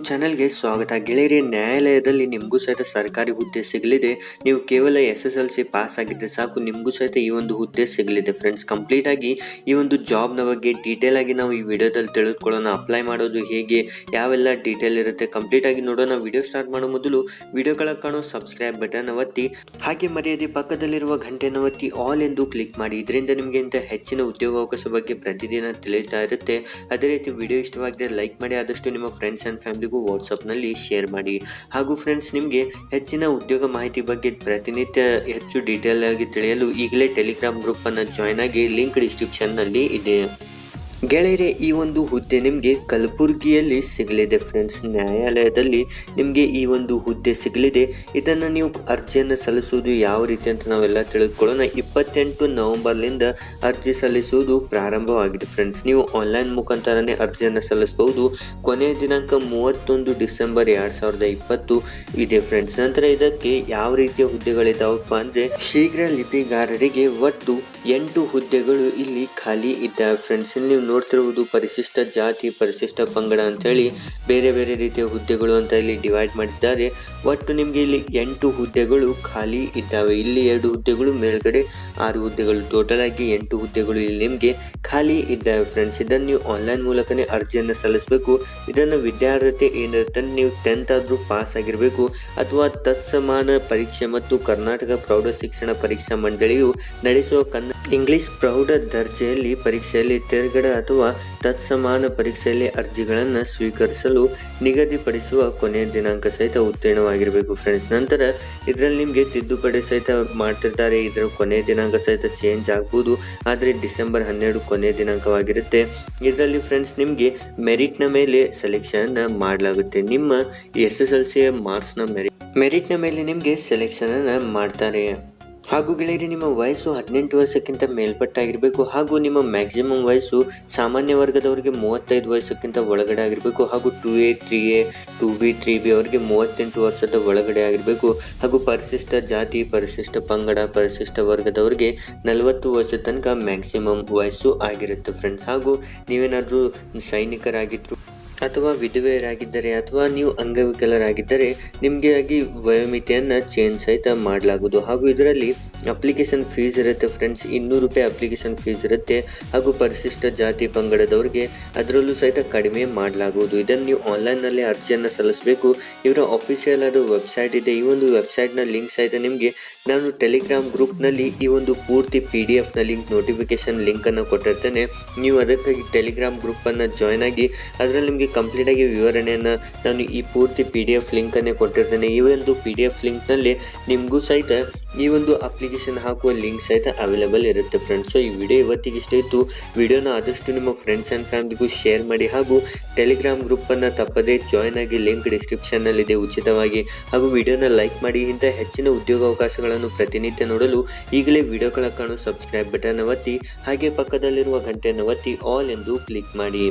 ಚಾನೆಲ್ಗೆ ಸ್ವಾಗತ. ಗೆಳೆಯರೇ, ನ್ಯಾಯಾಲಯದಲ್ಲಿ ನಿಮಗೂ ಸಹಿತ ಸರ್ಕಾರಿ ಹುದ್ದೆ ಸಿಗಲಿದೆ. ನೀವು ಕೇವಲ SSLC ಪಾಸ್ ಆಗಿದ್ರೆ ಸಾಕು, ನಿಮಗೂ ಸಹಿತ ಈ ಒಂದು ಹುದ್ದೆ ಸಿಗಲಿದೆ ಫ್ರೆಂಡ್ಸ್. ಕಂಪ್ಲೀಟ್ ಆಗಿ ಈ ಒಂದು ಜಾಬ್ನ ಬಗ್ಗೆ ಡೀಟೇಲ್ ಆಗಿ ನಾವು ಈ ವಿಡಿಯೋದಲ್ಲಿ ತಿಳಿದುಕೊಳ್ಳೋಣ. ಅಪ್ಲೈ ಮಾಡೋದು ಹೇಗೆ, ಯಾವೆಲ್ಲ ಡೀಟೇಲ್ ಇರುತ್ತೆ ಕಂಪ್ಲೀಟ್ ಆಗಿ ನೋಡೋಣ. ವಿಡಿಯೋ ಸ್ಟಾರ್ಟ್ ಮಾಡೋ ಮೊದಲು ವಿಡಿಯೋ ಕೆಳಗೆ ಕಾಣೋ ಸಬ್ಸ್ಕ್ರೈಬ್ ಬಟನ್ ಒತ್ತಿ, ಹಾಗೆ ಮರೆಯದೆ ಪಕ್ಕದಲ್ಲಿರುವ ಗಂಟೆನ ಒತ್ತಿ ಆಲ್ ಎಂದು ಕ್ಲಿಕ್ ಮಾಡಿ. ಇದರಿಂದ ನಿಮಗೆ ಇಂಥ ಹೆಚ್ಚಿನ ಉದ್ಯೋಗಾವಕಾಶ ಬಗ್ಗೆ ಪ್ರತಿದಿನ ತಿಳಿತಾ ಇರುತ್ತೆ. ಅದೇ ರೀತಿ ವಿಡಿಯೋ ಇಷ್ಟವಾಗಿದ್ದರೆ ಲೈಕ್ ಮಾಡಿ, ಆದಷ್ಟು ನಿಮ್ಮ ಫ್ರೆಂಡ್ಸ್ ಆ್ಯಂಡ್ ಫ್ಯಾಮಿಲಿಗೂ ವಾಟ್ಸಪ್ನಲ್ಲಿ ಶೇರ್ ಮಾಡಿ. ಹಾಗೂ ಫ್ರೆಂಡ್ಸ್, ನಿಮಗೆ ಹೆಚ್ಚಿನ ಉದ್ಯೋಗ ಮಾಹಿತಿ ಬಗ್ಗೆ ಪ್ರತಿನಿತ್ಯ ಹೆಚ್ಚು ಡೀಟೇಲ್ ಆಗಿ ತಿಳಿಯಲು ಈಗಲೇ ಟೆಲಿಗ್ರಾಮ್ ಗ್ರೂಪ್ ಅನ್ನು ಜಾಯ್ನ್ ಆಗಿ, ಲಿಂಕ್ ಡಿಸ್ಕ್ರಿಪ್ಷನ್ನಲ್ಲಿ ಇದೆ. ಗೆಳೆಯರೆ, ಈ ಒಂದು ಹುದ್ದೆ ನಿಮಗೆ ಕಲಬುರಗಿಯಲ್ಲಿ ಸಿಗಲಿದೆ ಫ್ರೆಂಡ್ಸ್. ನ್ಯಾಯಾಲಯದಲ್ಲಿ ನಿಮಗೆ ಈ ಒಂದು ಹುದ್ದೆ ಸಿಗಲಿದೆ. ಇದನ್ನು ನೀವು ಅರ್ಜಿಯನ್ನು ಸಲ್ಲಿಸುವುದು ಯಾವ ರೀತಿ ಅಂತ ನಾವೆಲ್ಲ ತಿಳಿದುಕೊಳ್ಳೋಣ. 28 ನವೆಂಬರ್ಲಿಂದ ಅರ್ಜಿ ಸಲ್ಲಿಸುವುದು ಪ್ರಾರಂಭವಾಗಿದೆ ಫ್ರೆಂಡ್ಸ್. ನೀವು ಆನ್ಲೈನ್ ಮುಖಾಂತರನೇ ಅರ್ಜಿಯನ್ನು ಸಲ್ಲಿಸಬಹುದು. ಕೊನೆಯ ದಿನಾಂಕ 31 ಡಿಸೆಂಬರ್ 2020 ಇದೆ ಫ್ರೆಂಡ್ಸ್. ನಂತರ ಇದಕ್ಕೆ ಯಾವ ರೀತಿಯ ಹುದ್ದೆಗಳಿದಾವಪ್ಪ ಅಂದರೆ, ಶೀಘ್ರ ಲಿಪಿಗಾರರಿಗೆ ಒಟ್ಟು 8 ಹುದ್ದೆಗಳು ಇಲ್ಲಿ ಖಾಲಿ ಇದ್ದಾವೆ ಫ್ರೆಂಡ್ಸ್. ನೀವು ನೋಡ್ತಿರುವುದು ಪರಿಶಿಷ್ಟ ಜಾತಿ, ಪರಿಶಿಷ್ಟ ಪಂಗಡ ಅಂತೇಳಿ ಬೇರೆ ಬೇರೆ ರೀತಿಯ ಹುದ್ದೆಗಳು ಅಂತ ಇಲ್ಲಿ ಡಿವೈಡ್ ಮಾಡಿದ್ದಾರೆ. ಒಟ್ಟು ನಿಮಗೆ ಇಲ್ಲಿ 8 ಹುದ್ದೆಗಳು ಖಾಲಿ ಇದ್ದಾವೆ. ಇಲ್ಲಿ 2 ಹುದ್ದೆಗಳು, ಮೇಲ್ಗಡೆ 6 ಹುದ್ದೆಗಳು, ಟೋಟಲ್ ಆಗಿ 8 ಹುದ್ದೆಗಳು ಇಲ್ಲಿ ನಿಮಗೆ ಖಾಲಿ ಇದ್ದಾವೆ ಫ್ರೆಂಡ್ಸ್. ಇದನ್ನು ನೀವು ಆನ್ಲೈನ್ ಮೂಲಕನೇ ಅರ್ಜಿಯನ್ನು ಸಲ್ಲಿಸಬೇಕು. ಇದನ್ನು ವಿದ್ಯಾರ್ಹತೆ ಏನಿರುತ್ತೆ, ನೀವು 10th ಆದರೂ ಪಾಸ್ ಆಗಿರಬೇಕು ಅಥವಾ ತತ್ಸಮಾನ ಪರೀಕ್ಷೆ ಮತ್ತು ಕರ್ನಾಟಕ ಪ್ರೌಢ ಶಿಕ್ಷಣ ಪರೀಕ್ಷಾ ಮಂಡಳಿಯು ನಡೆಸುವ ಇಂಗ್ಲಿಷ್ ಪ್ರೌಢ ದರ್ಜೆಯಲ್ಲಿ ಪರೀಕ್ಷೆಯಲ್ಲಿ ತೇರ್ಗಡೆ ಅಥವಾ ತತ್ಸಮಾನ ಪರೀಕ್ಷೆಯಲ್ಲಿ ಅರ್ಜಿಗಳನ್ನು ಸ್ವೀಕರಿಸಲು ನಿಗದಿಪಡಿಸುವ ಕೊನೆಯ ದಿನಾಂಕ ಸಹಿತ ಉತ್ತೀರ್ಣವಾಗಿರಬೇಕು ಫ್ರೆಂಡ್ಸ್. ನಂತರ ಇದರಲ್ಲಿ ನಿಮಗೆ ತಿದ್ದುಪಡಿ ಸಹಿತ ಮಾಡ್ತಿರ್ತಾರೆ. ಇದರ ಕೊನೆಯ ದಿನಾಂಕ ಸಹಿತ ಚೇಂಜ್ ಆಗ್ಬೋದು, ಆದರೆ ಡಿಸೆಂಬರ್ 12 ಕೊನೆಯ ದಿನಾಂಕವಾಗಿರುತ್ತೆ. ಇದರಲ್ಲಿ ಫ್ರೆಂಡ್ಸ್ ನಿಮಗೆ ಮೆರಿಟ್ನ ಮೇಲೆ ಸೆಲೆಕ್ಷನ್ ಮಾಡಲಾಗುತ್ತೆ. ನಿಮ್ಮ SSLC ಮಾರ್ಕ್ಸ್ನ ಮೆರಿಟ್ನ ಮೇಲೆ ನಿಮಗೆ ಸೆಲೆಕ್ಷನ್ ಮಾಡ್ತಾರೆ. ಹಾಗೂ ಗೆಳೆಯರಿ, ನಿಮ್ಮ ವಯಸ್ಸು 18 ವರ್ಷಕ್ಕಿಂತ ಮೇಲ್ಪಟ್ಟಾಗಿರಬೇಕು. ಹಾಗೂ ನಿಮ್ಮ ಮ್ಯಾಕ್ಸಿಮಮ್ ವಯಸ್ಸು ಸಾಮಾನ್ಯ ವರ್ಗದವರಿಗೆ 35 ವಯಸ್ಸಕ್ಕಿಂತ ಒಳಗಡೆ ಆಗಿರಬೇಕು. ಹಾಗೂ 2A 3A 2B 3B ಅವರಿಗೆ 38 ವರ್ಷದ ಒಳಗಡೆ ಆಗಿರಬೇಕು. ಹಾಗೂ ಪರಿಶಿಷ್ಟ ಜಾತಿ, ಪರಿಶಿಷ್ಟ ಪಂಗಡ, ಪರಿಶಿಷ್ಟ ವರ್ಗದವರಿಗೆ 40 ವರ್ಷದ ತನಕ ಮ್ಯಾಕ್ಸಿಮಮ್ ವಯಸ್ಸು ಆಗಿರುತ್ತೆ ಫ್ರೆಂಡ್ಸ್. ಹಾಗೂ ನೀವೇನಾದರೂ ಸೈನಿಕರಾಗಿದ್ದರು ಅಥವಾ ವಿಧವೆಯರಾಗಿದ್ದರೆ ಅಥವಾ ನೀವು ಅಂಗವಿಕಲರಾಗಿದ್ದರೆ ನಿಮಗೆ ಆಗಿ ವಯೋಮಿತಿಯನ್ನು ಚೇಂಜ್ ಸಹಿತ ಮಾಡಲಾಗುವುದು. ಹಾಗೂ ಇದರಲ್ಲಿ ಅಪ್ಲಿಕೇಶನ್ ಫೀಸ್ ಇರುತ್ತೆ ಫ್ರೆಂಡ್ಸ್, 200 ರೂಪಾಯಿ ಅಪ್ಲಿಕೇಶನ್ ಫೀಸ್ ಇರುತ್ತೆ. ಹಾಗೂ ಪರಿಶಿಷ್ಟ ಜಾತಿ ಪಂಗಡದವರಿಗೆ ಅದರಲ್ಲೂ ಸಹಿತ ಕಡಿಮೆ ಮಾಡಲಾಗುವುದು. ಇದನ್ನು ನೀವು ಆನ್ಲೈನ್ನಲ್ಲಿ ಅರ್ಜಿಯನ್ನು ಸಲ್ಲಿಸಬೇಕು. ಇವರ ಅಫಿಷಿಯಲ್ ಆದ ವೆಬ್ಸೈಟ್ ಇದೆ. ಈ ಒಂದು ವೆಬ್ಸೈಟ್ನ ಲಿಂಕ್ ಸಹಿತ ನಿಮಗೆ ನಾನು ಟೆಲಿಗ್ರಾಮ್ ಗ್ರೂಪ್ನಲ್ಲಿ ಈ ಒಂದು ಪೂರ್ತಿ PDF ಲಿಂಕ್, ನೋಟಿಫಿಕೇಶನ್ ಲಿಂಕನ್ನು ಕೊಟ್ಟಿರ್ತೇನೆ. ನೀವು ಅದಕ್ಕಾಗಿ ಟೆಲಿಗ್ರಾಮ್ ಗ್ರೂಪನ್ನು ಜಾಯ್ನ್ ಆಗಿ, ಅದರಲ್ಲಿ ನಿಮಗೆ ಕಂಪ್ಲೀಟ್ ಆಗಿ ವಿವರಣೆಯನ್ನು ನಾನು ಈ ಪೂರ್ತಿ PDF ಲಿಂಕನ್ನೇ ಕೊಟ್ಟಿರ್ತೇನೆ. ಈ ಒಂದು PDF ಲಿಂಕ್ನಲ್ಲಿ ನಿಮಗೂ ಸಹಿತ ಈ ಒಂದು ಅಪ್ಲಿಕೇಶನ್ ಹಾಕುವ ಲಿಂಕ್ ಸಹಿತ ಅವೈಲೇಬಲ್ ಇರುತ್ತೆ ಫ್ರೆಂಡ್ಸ್. ಸೊ ಈ ವಿಡಿಯೋ ಇವತ್ತಿಗೆ ಇಷ್ಟ ಇತ್ತು. ವಿಡಿಯೋನ ಆದಷ್ಟು ನಿಮ್ಮ ಫ್ರೆಂಡ್ಸ್ ಆ್ಯಂಡ್ ಫ್ಯಾಮಿಲಿಗೂ ಶೇರ್ ಮಾಡಿ. ಹಾಗೂ ಟೆಲಿಗ್ರಾಮ್ ಗ್ರೂಪನ್ನು ತಪ್ಪದೇ ಜಾಯ್ನ್ ಆಗಿ, ಲಿಂಕ್ ಡಿಸ್ಕ್ರಿಪ್ಷನ್ನಲ್ಲಿದೆ ಉಚಿತವಾಗಿ. ಹಾಗೂ ವಿಡಿಯೋನ ಲೈಕ್ ಮಾಡಿ. ಇಂಥ ಹೆಚ್ಚಿನ ಉದ್ಯೋಗಾವಕಾಶಗಳನ್ನು ಪ್ರತಿನಿತ್ಯ ನೋಡಲು ಈಗಲೇ ವಿಡಿಯೋ ಕೆಳಗೆ ಕಾಣೋ ಸಬ್ಸ್ಕ್ರೈಬ್ ಬಟನ್ ಒತ್ತಿ, ಹಾಗೆ ಪಕ್ಕದಲ್ಲಿರುವ ಗಂಟೆಯನ್ನು ಒತ್ತಿ ಆಲ್ ಎಂದು ಕ್ಲಿಕ್ ಮಾಡಿ.